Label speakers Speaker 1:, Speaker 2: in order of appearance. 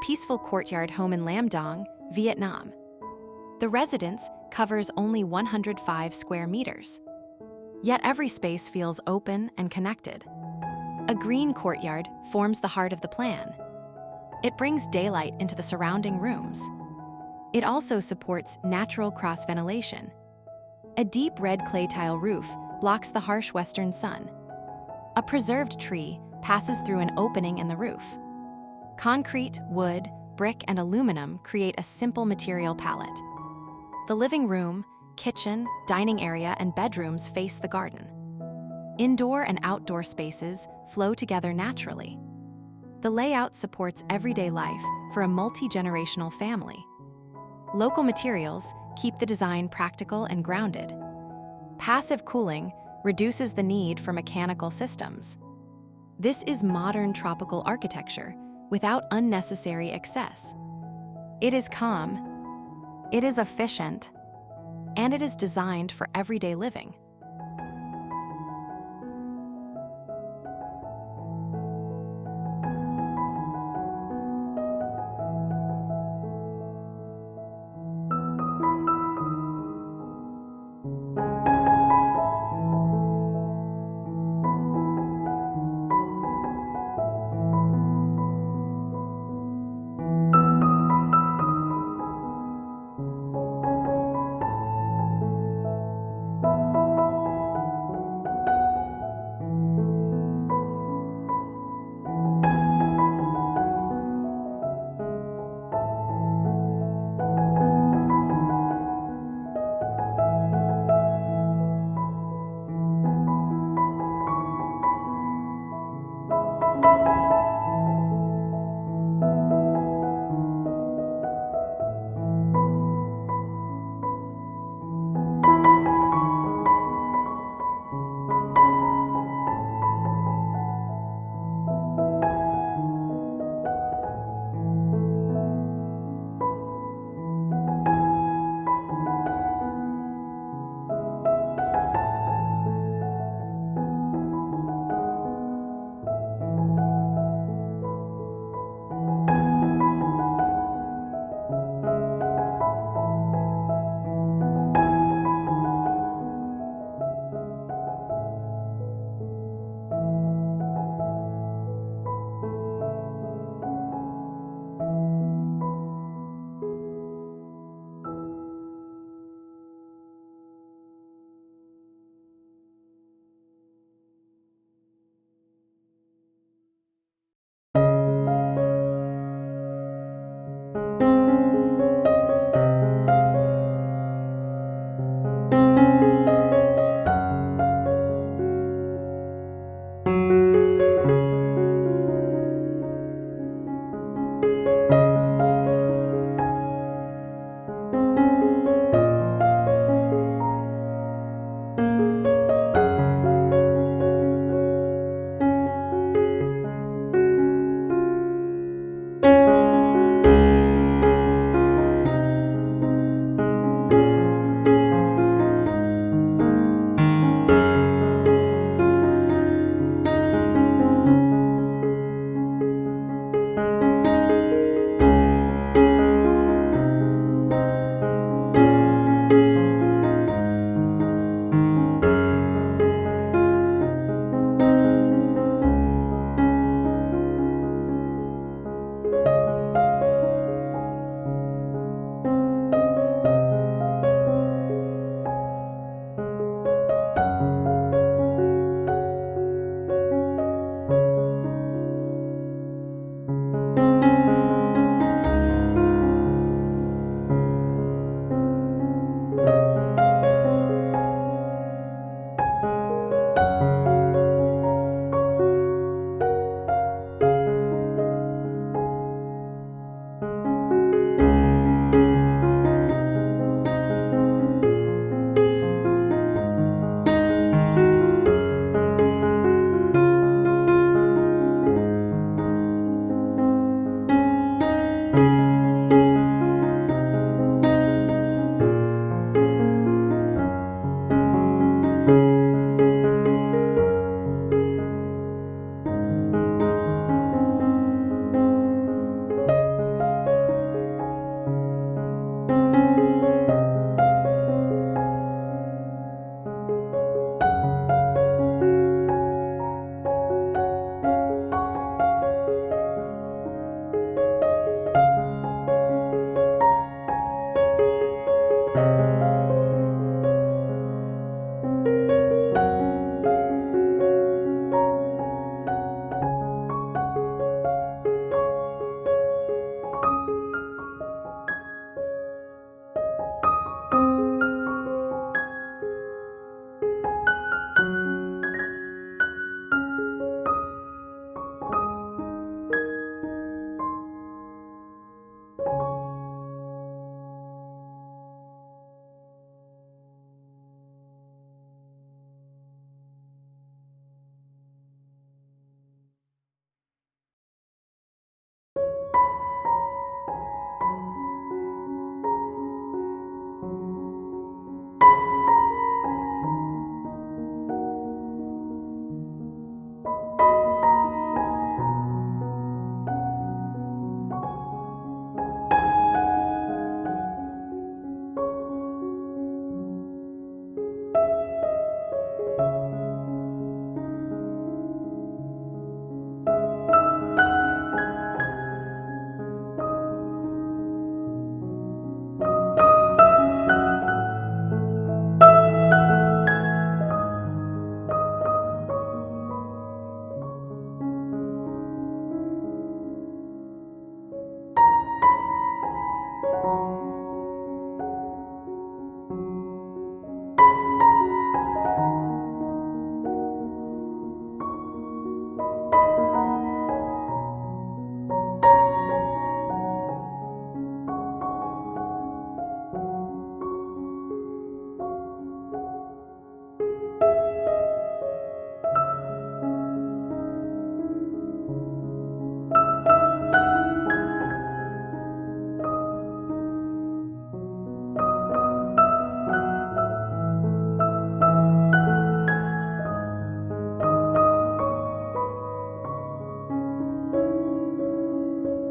Speaker 1: peaceful courtyard home in Lam Dong, Vietnam. The residence covers only 105 square meters. Yet every space feels open and connected. A green courtyard forms the heart of the plan. It brings daylight into the surrounding rooms. It also supports natural cross-ventilation. A deep red clay tile roof blocks the harsh western sun. A preserved tree passes through an opening in the roof. Concrete, wood, brick, and aluminum create a simple material palette. The living room, kitchen, dining area, and bedrooms face the garden. Indoor and outdoor spaces flow together naturally. The layout supports everyday life for a multi-generational family. Local materials keep the design practical and grounded. Passive cooling reduces the need for mechanical systems. This is modern tropical architecture without unnecessary excess. It is calm, it is efficient, and it is designed for everyday living.